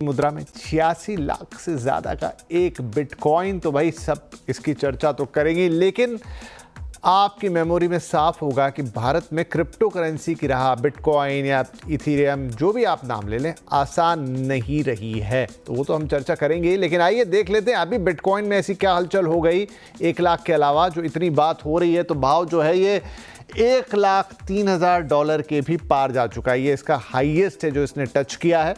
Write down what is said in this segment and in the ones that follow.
मुद्रा में 86 लाख से ज्यादा का एक बिटकॉइन। तो भाई सब इसकी चर्चा तो करेंगे, लेकिन आपकी मेमोरी में साफ होगा कि भारत में क्रिप्टो करेंसी की राह बिटकॉइन या इथेरियम, जो भी आप नाम ले लें, आसान नहीं रही है। तो वो तो हम चर्चा करेंगे, लेकिन आइए देख लेते हैं अभी बिटकॉइन में ऐसी क्या हलचल हो गई। 1 लाख के अलावा जो इतनी बात हो रही है, तो भाव जो है ये $1,03,000 के भी पार जा चुका है। ये इसका हाईएस्ट है जो इसने टच किया है।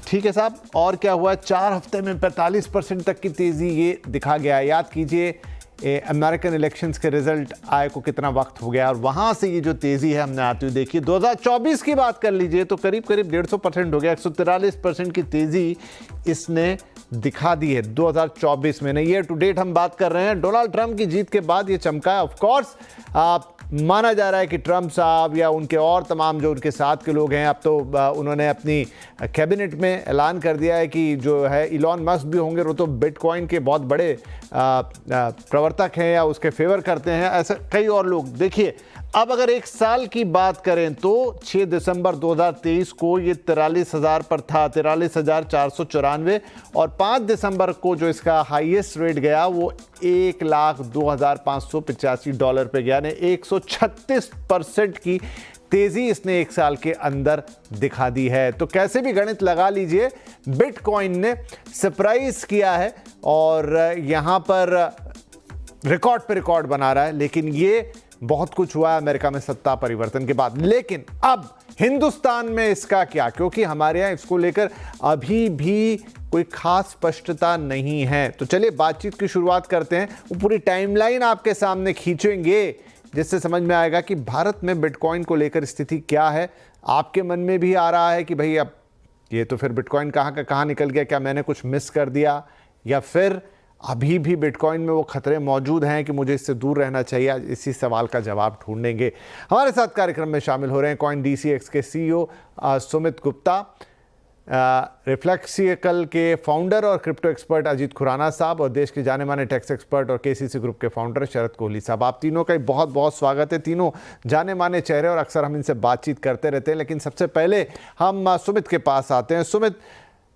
ठीक है साहब, और क्या हुआ? 4 हफ्ते में 45% तक की तेजी ये दिखा गया। याद कीजिए अमेरिकन इलेक्शंस के रिजल्ट आए को कितना वक्त हो गया, और वहां से ये जो तेजी है हमने आती हुई देखी। 2024 की बात कर लीजिए तो करीब 150% हो गया। 143% की तेजी इसने दिखा दी है 2024 में। ईयर टू डेट हम बात कर रहे हैं। डोनाल्ड ट्रंप की जीत के बाद ये चमका है। ऑफ कोर्स माना जा रहा है कि ट्रंप साहब या उनके और तमाम जो उनके साथ के लोग हैं, अब तो उन्होंने अपनी कैबिनेट में ऐलान कर दिया है कि जो है इलॉन मस्क भी होंगे, वो तो बिटकॉइन के बहुत बड़े प्रवर्तक हैं या उसके फेवर करते हैं, ऐसे कई और लोग। देखिए, अब अगर 1 साल की बात करें तो 6 दिसंबर 2023 को ये 43,000 पर था, 43,494, और 5 दिसंबर को जो इसका हाईएस्ट रेट गया वो $1,02,585 पे गया। यानी 136% की तेजी इसने 1 साल के अंदर दिखा दी है। तो कैसे भी गणित लगा लीजिए, बिटकॉइन ने सरप्राइज किया है और यहां पर रिकॉर्ड पे रिकॉर्ड बना रहा है। लेकिन ये बहुत कुछ हुआ है अमेरिका में सत्ता परिवर्तन के बाद। लेकिन अब हिंदुस्तान में इसका क्या, क्योंकि हमारे यहां इसको लेकर अभी भी कोई खास स्पष्टता नहीं है। तो चलिए बातचीत की शुरुआत करते हैं। वो पूरी टाइमलाइन आपके सामने खींचेंगे, जिससे समझ में आएगा कि भारत में बिटकॉइन को लेकर स्थिति क्या है। आपके मन में भी आ रहा है कि भाई अब ये तो फिर बिटकॉइन कहाँ का कहाँ निकल गया, क्या मैंने कुछ मिस कर दिया, या फिर अभी भी बिटकॉइन में वो खतरे मौजूद हैं कि मुझे इससे दूर रहना चाहिए। इसी सवाल का जवाब ढूंढेंगे। हमारे साथ कार्यक्रम में शामिल हो रहे हैं कॉइन DCX के CEO सुमित गुप्ता, रिफ्लेक्सिकल के फाउंडर और क्रिप्टो एक्सपर्ट अजीत खुराना साहब, और देश के जाने माने टैक्स एक्सपर्ट और KCC ग्रुप के फाउंडर शरद कोहली साहब। आप तीनों का बहुत बहुत स्वागत है। तीनों जाने माने चेहरे और अक्सर हम इनसे बातचीत करते रहते हैं, लेकिन सबसे पहले हम सुमित के पास आते हैं। सुमित,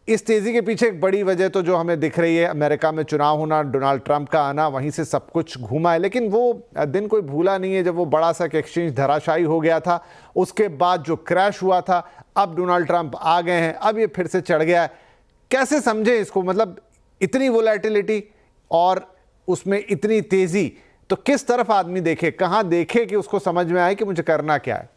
इस तेजी के पीछे एक बड़ी वजह तो जो हमें दिख रही है, अमेरिका में चुनाव होना, डोनाल्ड ट्रंप का आना, वहीं से सब कुछ घूमा है। लेकिन वो दिन कोई भूला नहीं है जब वो बड़ा सा एक्सचेंज धराशायी हो गया था। उसके बाद जो क्रैश हुआ था, अब डोनाल्ड ट्रंप आ गए हैं, अब ये फिर से चढ़ गया है। कैसे समझे इसको? मतलब इतनी वोलेटिलिटी और उसमें इतनी तेजी, तो किस तरफ आदमी देखे, कहाँ देखे कि उसको समझ में आए कि मुझे करना क्या है?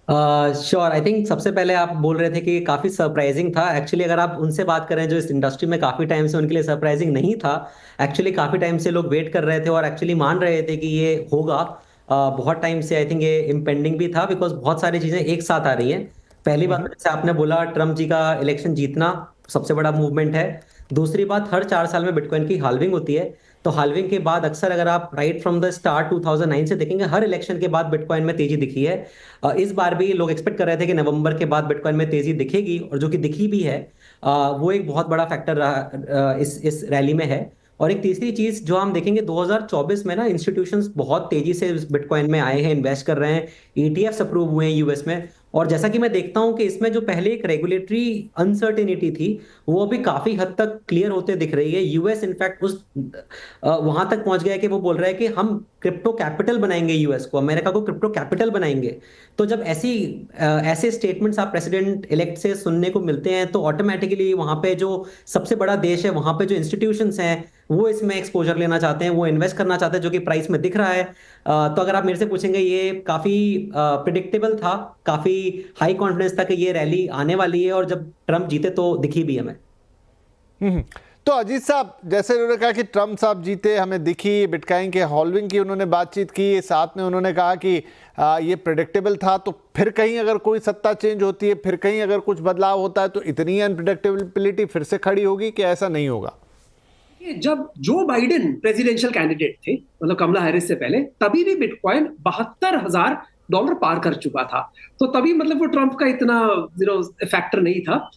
श्योर, आई थिंक सबसे पहले आप बोल रहे थे कि काफी सरप्राइजिंग था। एक्चुअली अगर आप उनसे बात करें जो इस इंडस्ट्री में काफी टाइम से, उनके लिए सरप्राइजिंग नहीं था। एक्चुअली काफी टाइम से लोग वेट कर रहे थे और एक्चुअली मान रहे थे कि ये होगा। बहुत टाइम से आई थिंक ये इम्पेंडिंग भी था, बिकॉज बहुत सारी चीजें एक साथ आ रही हैं। पहली बात, जैसे आपने बोला, ट्रम्प जी का इलेक्शन जीतना सबसे बड़ा मूवमेंट है। दूसरी बात, हर 4 साल में बिटकॉइन की हाल्विंग होती है। तो हाल्विंग के बाद अक्सर अगर आप राइट फ्रॉम द स्टार्ट 2009 से देखेंगे, हर इलेक्शन के बाद बिटकॉइन में तेजी दिखी है। इस बार भी लोग एक्सपेक्ट कर रहे थे कि नवंबर के बाद बिटकॉइन में तेजी दिखेगी, और जो कि दिखी भी है। वो एक बहुत बड़ा फैक्टर रहा इस रैली में है। और एक तीसरी चीज जो हम देखेंगे, 2024 में ना इंस्टीट्यूशंस बहुत तेजी से बिटकॉइन में आए हैं, इन्वेस्ट कर रहे हैं। ETFs अप्रूव हुए हैं US में। और जैसा कि मैं देखता हूं कि इसमें जो पहले एक रेगुलेटरी अनसर्टेनिटी थी, वो अभी काफी हद तक क्लियर होते दिख रही है। US इनफैक्ट उस वहां तक पहुंच गया है कि वो बोल रहा है कि हम क्रिप्टो कैपिटल बनाएंगे, US को, अमेरिका को क्रिप्टो कैपिटल बनाएंगे। तो जब ऐसे स्टेटमेंट्स आप प्रेसिडेंट इलेक्ट से सुनने को मिलते हैं, तो ऑटोमेटिकली वहां पे जो सबसे बड़ा देश है, वहां पे जो इंस्टीट्यूशंस हैं, वो इसमें एक्सपोजर लेना चाहते हैं, वो इन्वेस्ट करना चाहते हैं, जो कि प्राइस में दिख रहा है। तो अगर आप मेरे से पूछेंगे, ये काफी प्रिडिक्टेबल था, काफी हाई कॉन्फिडेंस था कि ये रैली आने वाली है, और जब ट्रंप जीते तो दिखी भी हमें। तो अजीत साहब, जैसे उन्होंने कहा कि ट्रंप साहब जीते, हमें दिखी, बिटकॉइन के हॉल्विंग की उन्होंने बातचीत की, साथ में उन्होंने कहा कि ये प्रेडिक्टेबल था। तो फिर कहीं अगर कोई सत्ता चेंज होती है, फिर कहीं अगर कुछ बदलाव होता है, तो इतनी अनप्रेडिक्टेबिलिटी फिर से खड़ी होगी कि ऐसा नहीं होगा? जब जो बाइडेन प्रेसिडेंशियल कैंडिडेट थे, मतलब कमला हैरिस से पहले, तभी भी बिटकॉइन $72,000 पार कर चुका था। तो तभी मतलब वो ट्रंप का इतना फैक्टर नहीं था।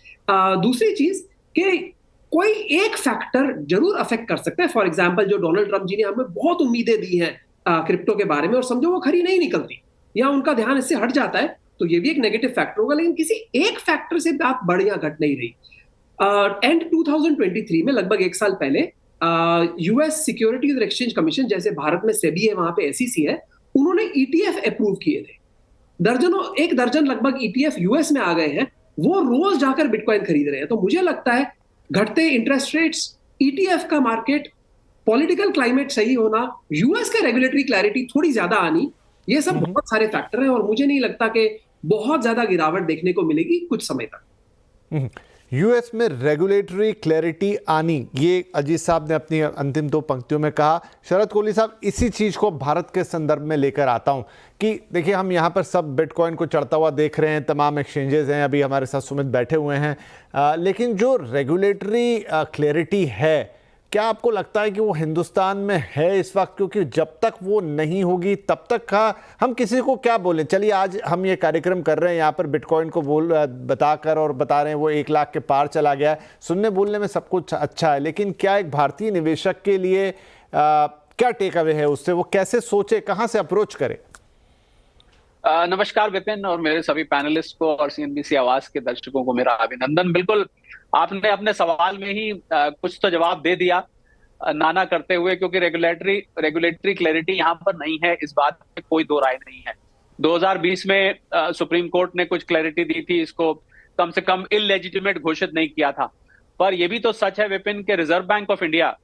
दूसरी चीज कि कोई एक फैक्टर जरूर अफेक्ट कर सकता है। फॉर एग्जांपल, जो डोनाल्ड ट्रंप जी ने हमें बहुत उम्मीदें दी हैं क्रिप्टो के बारे में, और समझो वो खरी नहीं निकलती या उनका ध्यान इससे हट जाता है, तो ये भी एक नेगेटिव फैक्टर होगा। लेकिन किसी एक फैक्टर से बात बढ़ या घट नहीं रही। एंड 2023 में, लगभग एक साल पहले, यूएस सिक्योरिटीज और एक्सचेंज कमीशन, जैसे भारत में सेबी है, वहां पे एसईसी है, उन्होंने ईटीएफ अप्रूव किए थे। एक दर्जन लगभग ईटीएफ यूएस में आ गए हैं, वो रोज जाकर बिटकॉइन खरीद रहे हैं। तो मुझे लगता है घटते इंटरेस्ट रेट्स, ईटीएफ का मार्केट, पॉलिटिकल क्लाइमेट सही होना, यूएस का रेगुलेटरी क्लैरिटी थोड़ी ज्यादा आनी, ये सब बहुत सारे फैक्टर हैं, और मुझे नहीं लगता कि बहुत ज्यादा गिरावट देखने को मिलेगी कुछ समय तक। यूएस में रेगुलेटरी क्लैरिटी आनी, ये अजीत साहब ने अपनी अंतिम दो पंक्तियों में कहा। शरद कोहली साहब, इसी चीज़ को भारत के संदर्भ में लेकर आता हूं कि देखिए, हम यहाँ पर सब बिटकॉइन को चढ़ता हुआ देख रहे हैं, तमाम एक्सचेंजेस हैं, अभी हमारे साथ सुमित बैठे हुए हैं, लेकिन जो रेगुलेटरी क्लैरिटी है, क्या आपको लगता है कि वो हिंदुस्तान में है इस वक्त? क्योंकि जब तक वो नहीं होगी तब तक का हम किसी को क्या बोलें। चलिए, आज हम ये कार्यक्रम कर रहे हैं, यहाँ पर बिटकॉइन को बताकर और बता रहे हैं वो 1 लाख के पार चला गया है। सुनने बोलने में सब कुछ अच्छा है, लेकिन क्या एक भारतीय निवेशक के लिए क्या टेक अवे है उससे? वो कैसे सोचे, कहाँ से अप्रोच करे? नमस्कार विपिन और मेरे सभी पैनलिस्ट को और सीएनबीसी आवाज के दर्शकों को मेरा अभिनंदन। बिल्कुल, आपने अपने सवाल में ही कुछ तो जवाब दे दिया नाना करते हुए, क्योंकि रेगुलेटरी क्लैरिटी यहाँ पर नहीं है, इस बात में कोई दो राय नहीं है। 2020 में सुप्रीम कोर्ट ने कुछ क्लैरिटी दी थी, इसको कम से कम इलेजिटिमेट घोषित नहीं किया था। पर यह भी तो सच है विपिन के रिजर्व बैंक ऑफ इंडिया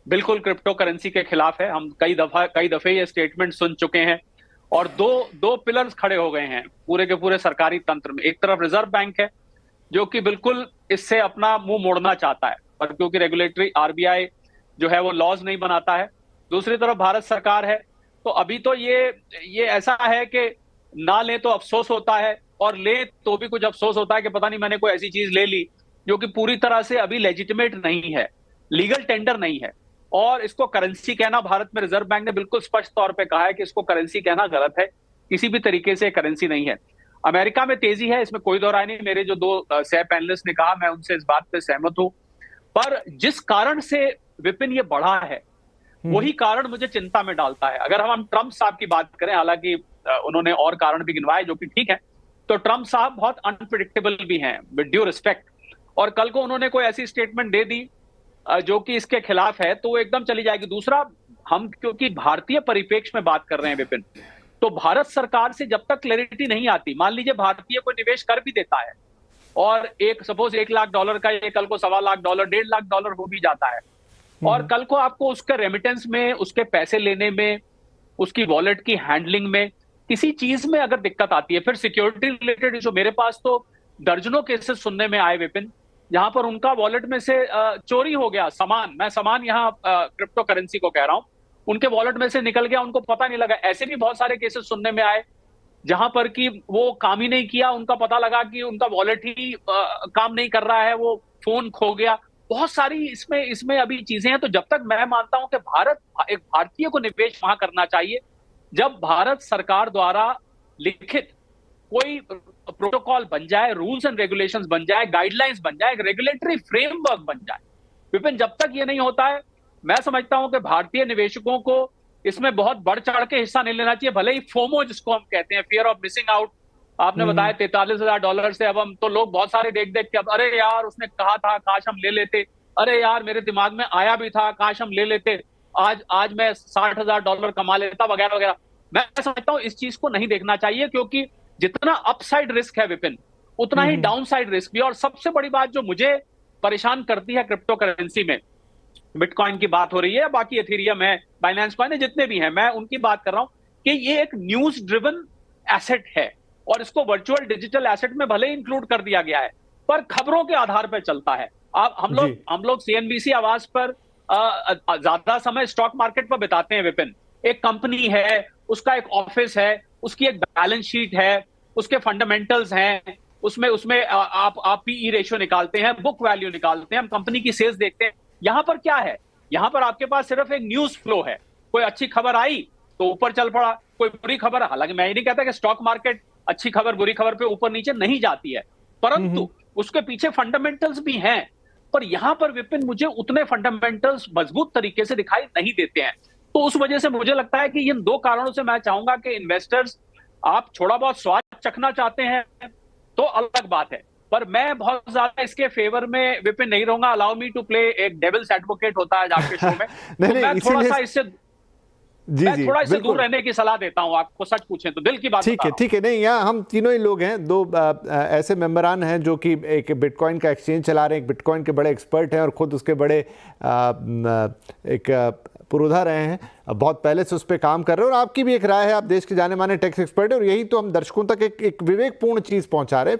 बिल्कुल क्रिप्टो करेंसी के खिलाफ है। हम कई दफे ये स्टेटमेंट सुन चुके हैं, और दो पिलर्स खड़े हो गए हैं पूरे के पूरे सरकारी तंत्र में। एक तरफ रिजर्व बैंक है जो कि बिल्कुल इससे अपना मुंह मोड़ना चाहता है, पर क्योंकि रेगुलेटरी आरबीआई जो है वो लॉज नहीं बनाता है। दूसरी तरफ भारत सरकार है, तो अभी तो ये ऐसा है कि ना ले तो अफसोस होता है, और ले तो भी कुछ अफसोस होता है कि पता नहीं मैंने कोई ऐसी चीज ले ली जो कि पूरी तरह से अभी लेजिटिमेट नहीं है, लीगल टेंडर नहीं है। और इसको करेंसी कहना, भारत में रिजर्व बैंक ने बिल्कुल स्पष्ट तौर पे कहा है कि इसको करेंसी कहना गलत है, किसी भी तरीके से करेंसी नहीं है। अमेरिका में तेजी है, इसमें कोई दो राय नहीं। मेरे जो दो सह पैनलिस्ट ने कहा, मैं उनसे इस बात पे सहमत हूं। पर जिस कारण से विपिन ये बढ़ा है, वही कारण मुझे चिंता में डालता है। अगर हम ट्रंप साहब की बात करें, हालांकि उन्होंने और कारण भी गिनवाए जो कि ठीक है, तो ट्रंप साहब बहुत अनप्रिडिक्टेबल भी हैं, विद ड्यू रिस्पेक्ट। और कल को उन्होंने कोई ऐसी स्टेटमेंट दे दी जो कि इसके खिलाफ है, तो वो एकदम चली जाएगी। दूसरा, हम क्योंकि भारतीय परिप्रेक्ष्य में बात कर रहे हैं विपिन, तो भारत सरकार से जब तक क्लैरिटी नहीं आती, मान लीजिए भारतीय कोई निवेश कर भी देता है और सपोज $1 लाख का ये कल को $1.25 लाख, $1.5 लाख हो भी जाता है, और कल को आपको उसके रेमिटेंस में, उसके पैसे लेने में, उसकी वॉलेट की हैंडलिंग में, किसी चीज में अगर दिक्कत आती है, फिर सिक्योरिटी रिलेटेड इशू, मेरे पास तो दर्जनों केसेस सुनने में आए विपिन, जहां पर उनका वॉलेट में से चोरी हो गया सामान, मैं सामान यहाँ क्रिप्टो करेंसी को कह रहा हूं, उनके वॉलेट में से निकल गया, उनको पता नहीं लगा। ऐसे भी बहुत सारे केसेस सुनने में आए जहां पर कि वो काम ही नहीं किया, उनका पता लगा कि उनका वॉलेट ही काम नहीं कर रहा है, वो फोन खो गया। बहुत सारी इसमें अभी चीजें हैं। तो जब तक मैं मानता हूं कि एक भारतीय को निवेश वहां करना चाहिए जब भारत सरकार द्वारा लिखित कोई प्रोटोकॉल बन जाए, रूल्स एंड रेगुलेशंस बन जाए, गाइडलाइंस बन जाए, एक रेगुलेटरी फ्रेमवर्क बन जाए। विपिन, जब तक ये नहीं होता है, मैं समझता हूं कि भारतीय निवेशकों को इसमें बहुत बढ़ चढ़ के हिस्सा नहीं लेना चाहिए। भले ही फोमो जिसको हम कहते हैं, फियर ऑफ मिसिंग आउट, आपने बताया $43,000 से, अब हम तो लोग बहुत सारे देख के अब अरे यार उसने कहा था, काश हम ले लेते, अरे यार मेरे दिमाग में आया भी था, काश हम ले लेते, आज मैं $60,000 कमा लेता, वगैरह वगैरह। मैं समझता हूं इस चीज को नहीं देखना चाहिए, क्योंकि जितना अपसाइड रिस्क है विपिन, उतना ही डाउनसाइड रिस्क भी। और सबसे बड़ी बात जो मुझे परेशान करती है क्रिप्टो करेंसी में, बिटकॉइन की बात हो रही है, बाकी एथेरियम है, बाइनेंस कॉइन है, जितने भी हैं, मैं उनकी बात कर रहा हूं कि ये एक न्यूज ड्रिवन एसेट है, और इसको वर्चुअल डिजिटल एसेट में भले इंक्लूड कर दिया गया है, पर खबरों के आधार पर चलता है। आप हम लोग सीएनबीसी आवाज पर ज्यादा समय स्टॉक मार्केट पर बिताते हैं विपिन। एक कंपनी है, उसका एक ऑफिस है, उसकी एक बैलेंस शीट है, उसके फंडामेंटल्स हैं, उसमें आप पीई रेशियो निकालते हैं, बुक वैल्यू निकालते हैं, हम कंपनी की सेल्स देखते हैं। यहां पर क्या है? यहां पर आपके पास सिर्फ एक न्यूज फ्लो है। कोई अच्छी खबर आई तो ऊपर चल पड़ा, कोई बुरी खबर, हालांकि मैं ये नहीं कहता कि स्टॉक मार्केट अच्छी खबर बुरी खबर पे ऊपर नीचे नहीं जाती है, परंतु उसके पीछे फंडामेंटल्स भी हैं। पर यहां पर विपिन मुझे उतने फंडामेंटल्स मजबूत तरीके से दिखाई नहीं देते हैं। तो उस वजह से मुझे लगता है कि इन दो कारणों से मैं चाहूंगा कि इन्वेस्टर्स, आप थोड़ा बहुत स्वाद चखना चाहते हैं तो अलग बात है, पर मैं बहुत ज्यादा इसके फेवर में विपिन नहीं रहूंगा। अलाउ मी टू प्ले, एक डेविल्स एडवोकेट होता है आपके शो में। नहीं, तो मैं थोड़ा सा इससे जी मैं जी थोड़ा इससे बिल्कुल दूर रहने की सलाह देता हूं आपको, सच पूछें तो दिल की बात बता रहा हूं। ठीक है। नहीं, यहाँ हम तीनों ही लोग हैं, दो ऐसे मेंबरान हैं जो कि एक बिटकॉइन का एक्सचेंज चला रहे हैं, एक बिटकॉइन के बड़े एक्सपर्ट हैं और खुद उसके बड़े एक पुरोधा रहे हैं, बहुत पहले से उस पर काम कर रहे हैं। और आपकी भी एक राय है, आप देश के जाने माने टैक्स एक्सपर्ट हैं, और यही तो हम दर्शकों तक एक विवेकपूर्ण चीज़ पहुंचा रहे हैं।